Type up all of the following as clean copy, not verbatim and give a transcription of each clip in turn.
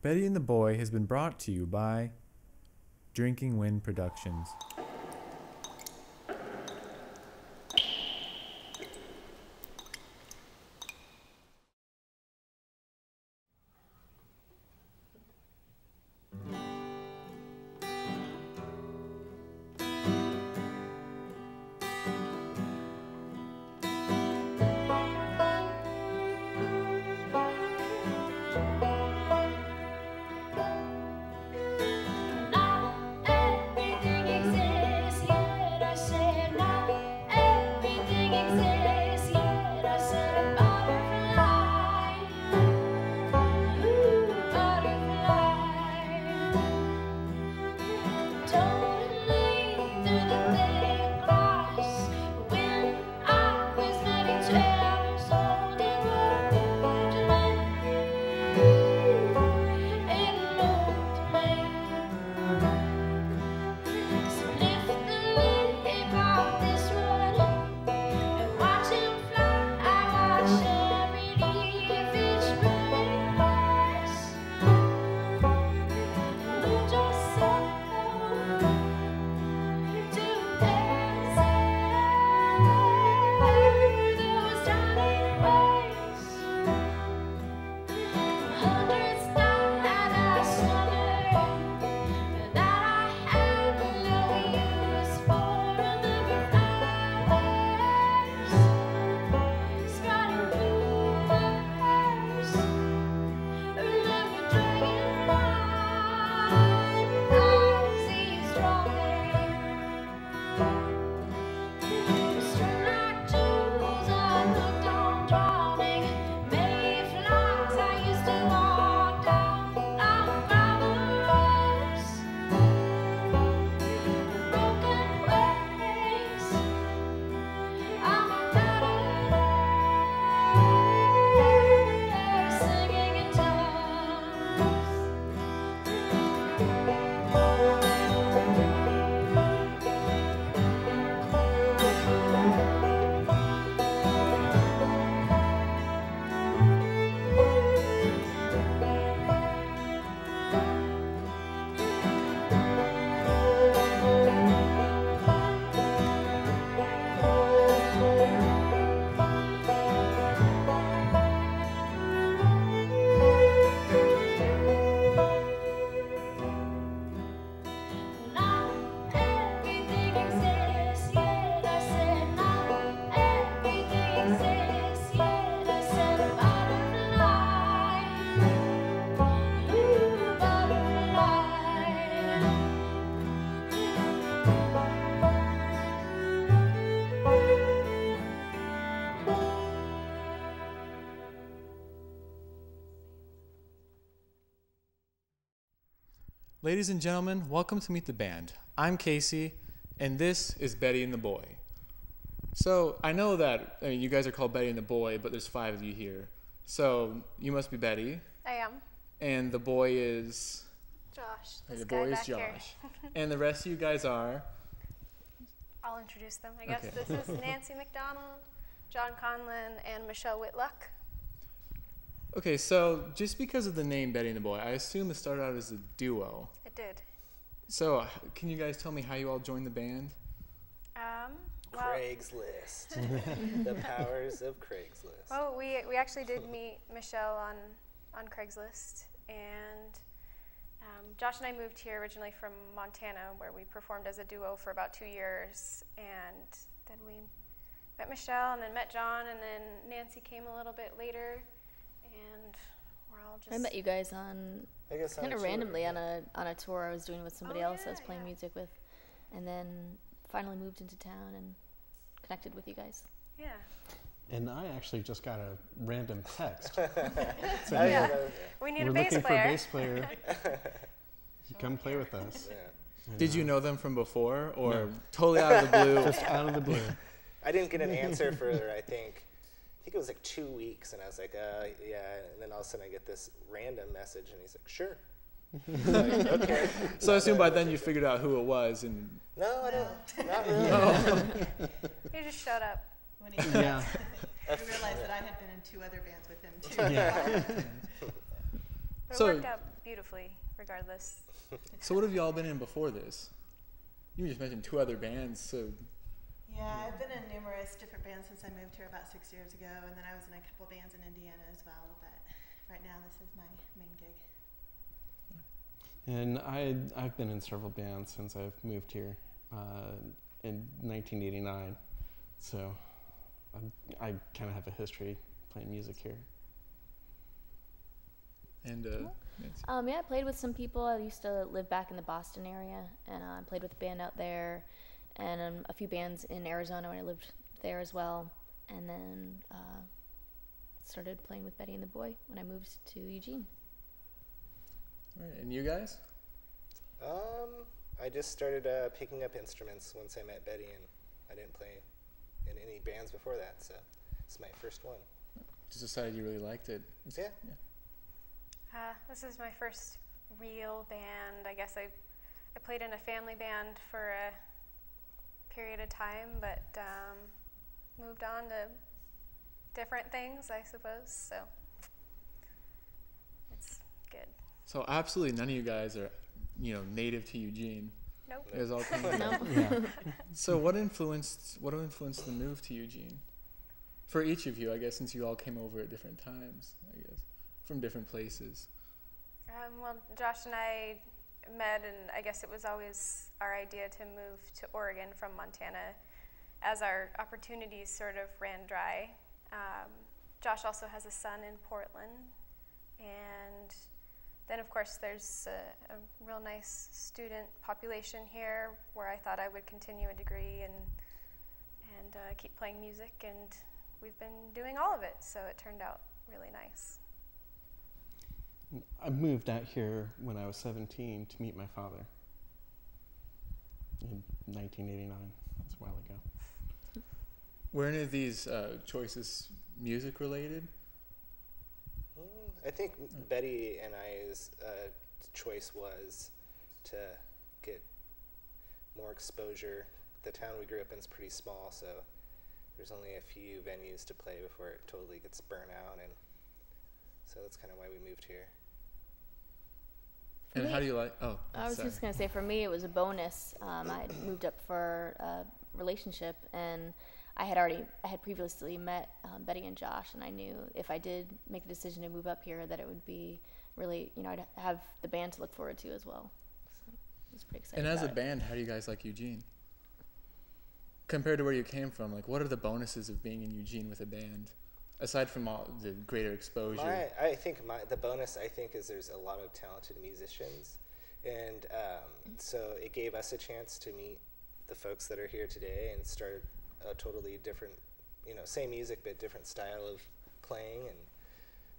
Betty and the Boy has been brought to you by Drinking Wind Productions. Ladies and gentlemen, welcome to Meet the Band. I'm Casey, and this is Betty and the Boy. So I know that you guys are called Betty and the Boy, but there's 5 of you here. So you must be Betty. I am. And the boy is? Josh. The boy is Josh. And the rest of you guys are? I'll introduce them, I guess. Okay. This is Nancy McDonald, John Conlon, and Michelle Whitlock. Okay, so just because of the name Betty and the Boy, I assume it started out as a duo. It did. So can you guys tell me how you all joined the band? Well, Craigslist. The powers of Craigslist. well, we actually did meet Michelle on Craigslist, and Josh and I moved here originally from Montana, where we performed as a duo for about 2 years, and then we met Michelle, and then met John, and then Nancy came a little bit later, and we're all just... I met you guys on, I guess kind of tour, randomly yeah. on a tour I was doing with somebody Oh, else I was yeah, playing yeah. music with, and then finally moved into town and connected with you guys. Yeah. And I actually just got a random text. Oh, Yeah. that was- We need We're a bass looking player. for a bass player. You come play with us. yeah. And, Did you know them from before, or No. totally out of the blue? Just out of the blue. I didn't get an answer for, I think it was like 2 weeks, and I was like, yeah. And then all of a sudden I get this random message, and he's like, sure. Like, okay. So I assume by then you figured out who it was, and No, I don't. Not really. He just showed up. When he Yeah. I realized that I had been in 2 other bands with him too. Yeah. But So- it worked out. beautifully regardless. So what have y'all been in before this? You just mentioned 2 other bands, so Yeah, I've been in numerous different bands since I moved here about 6 years ago, and then I was in a couple bands in Indiana as well, but right now this is my main gig. And I've been in several bands since I've moved here in 1989. So I kind of have a history playing music here. and Nancy. Yeah, I played with some people. I used to live back in the Boston area, and I played with a band out there, and a few bands in Arizona when I lived there as well. And then started playing with Betty and the Boy when I moved to Eugene. All right, and you guys? I just started picking up instruments once I met Betty, and I didn't play in any bands before that, so it's my first one. Just decided you really liked it. Yeah. This is my first real band. I guess I played in a family band for a period of time, but moved on to different things, I suppose, so it's good. So absolutely none of you guys are, native to Eugene. Nope. You guys all come No. Yeah. So what influenced the move to Eugene? For each of you, I guess, since you all came over at different times, I guess, from different places. Well, Josh and I met, and I guess it was always our idea to move to Oregon from Montana as our opportunities sort of ran dry. Josh also has a son in Portland, and then of course there's a real nice student population here where I thought I would continue a degree and keep playing music, and we've been doing all of it, so it turned out really nice. I moved out here when I was 17 to meet my father in 1989. That's a while ago. Were any of these choices music related? I think Betty and I's choice was to get more exposure. The town we grew up in is pretty small, so there's only a few venues to play before it totally gets burnt out, and so that's kind of why we moved here. And Me- how do you like? Oh, I was sorry. just going to say, for me, it was a bonus. I had moved up for a relationship, and I had previously met Betty and Josh, and I knew if I did make the decision to move up here that it would be really, I'd have the band to look forward to as well. So I was pretty excited And as a about it. band, how do you guys like Eugene? Compared to where you came from, like, what are the bonuses of being in Eugene with a band, aside from all the greater exposure? The bonus I think is there's a lot of talented musicians, and so it gave us a chance to meet the folks that are here today and start a totally different, same music but different style of playing, and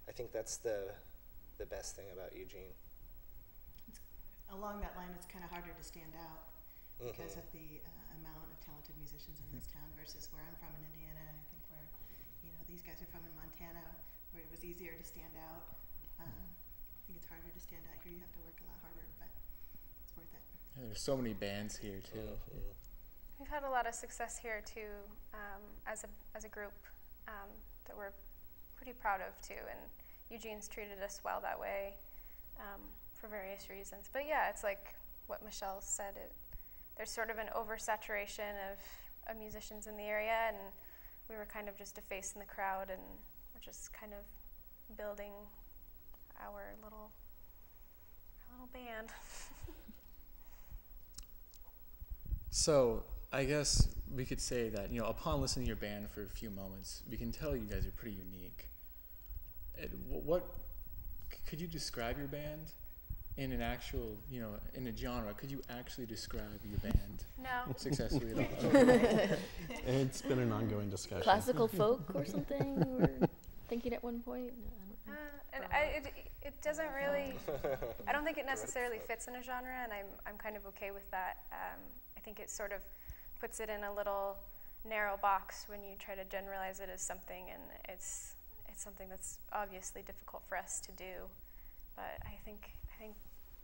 I think that's the best thing about Eugene. Along that line, it's kind of harder to stand out because of the amount of talented musicians in this town versus where I'm from in Indiana. I think where, these guys are from in Montana, where it was easier to stand out. I think it's harder to stand out here. You have to work a lot harder, but it's worth it. Yeah, there's so many bands here too. We've had a lot of success here too, as a group, that we're pretty proud of too, and Eugene's treated us well that way, for various reasons. But yeah, it's like what Michelle said, there's sort of an oversaturation of musicians in the area, and we were kind of just a face in the crowd, and we're just kind of building our little band. So I guess we could say that, upon listening to your band for a few moments, we can tell you guys are pretty unique. What could you describe your band in an actual, in a genre? Could you actually describe your band No. successfully at all? It's been an ongoing discussion. Classical folk or something? We were thinking at one point. No, I don't know. It doesn't really. I don't think it necessarily fits in a genre, and I'm kind of okay with that. I think it sort of puts it in a little narrow box when you try to generalize it as something, and it's something that's obviously difficult for us to do. But I think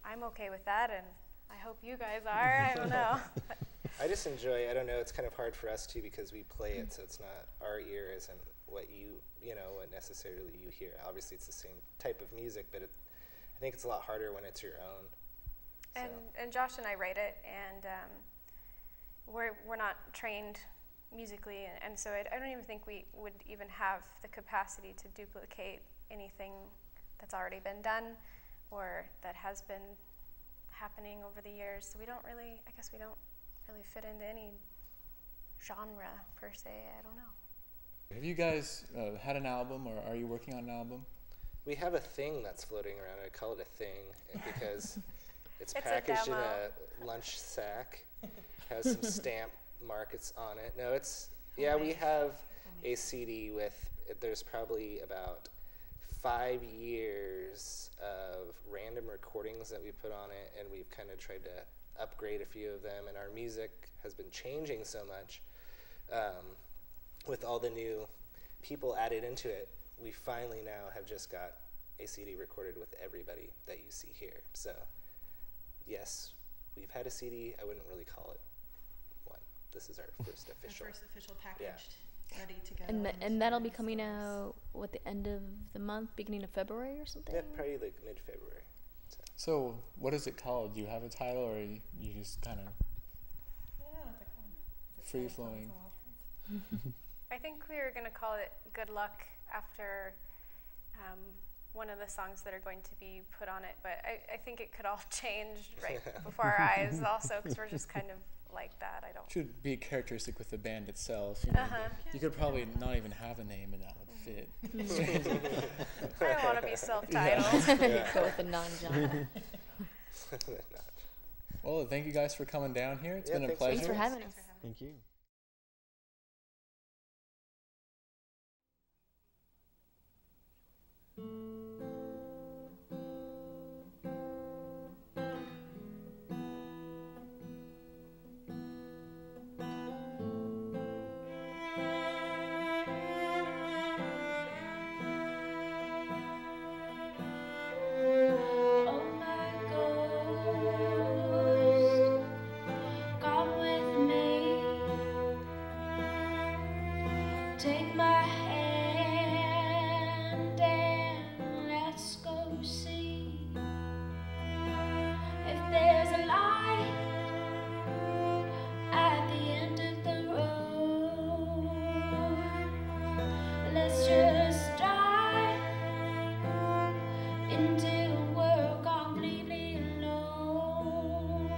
I'm okay with that, and I hope you guys are. I don't know. I just enjoy. I don't know. It's kind of hard for us too because we play it, so it's not our ear isn't what what necessarily you hear. Obviously, it's the same type of music, but I think it's a lot harder when it's your own. And Josh and I write it, and we're not trained musically, and so I don't even think we would even have the capacity to duplicate anything that's already been done or that has been happening over the years. So we don't really fit into any genre per se. I don't know. Have you guys had an album, or are you working on an album? We have a thing that's floating around. I call it a thing because it's It's a packaged in demo. a lunch sack, has some stamp markets on it. No, we have a CD with, there's probably about 5 years of random recordings that we put on it, and we've kind of tried to upgrade a few of them, and our music has been changing so much with all the new people added into it. We finally now have just got a CD recorded with everybody that you see here. So yes, we've had a CD. I wouldn't really call it one. This is our first official. Our first official packaged, ready to go. And that'll be coming out what, the end of the month, beginning of February or something? Yeah, probably like mid-February. So what is it called? Do you have a title, or you just kind of I don't know what they're called. Is it free Spanish flowing? songs and waltzes? I think we were going to call it Good Luck after one of the songs that are going to be put on it, but I think it could all change right before our eyes also, because we're just kind of like that. I don't. Should be characteristic with the band itself. You know? You could probably not even have a name, and that would fit. I don't want to be self-titled. Go with a non-genre. Well, thank you guys for coming down here. It's Yeah, been a thanks for pleasure. Thanks for having us. Thank you. Oh my ghost, come with me. Take my hand and let's go see if there's a light at the end of the road. Let's just dive into a world completely alone.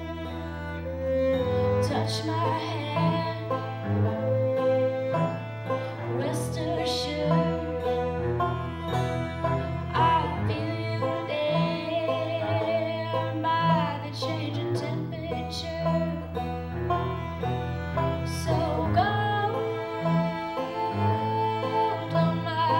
Touch my hand, rest assured I feel you there by the changing temperature. So go on my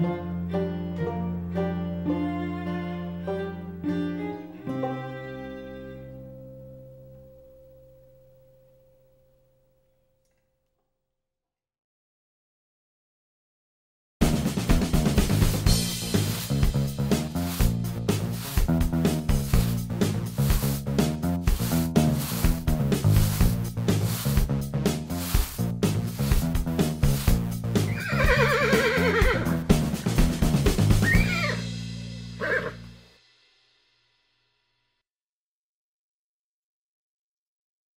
Thank you.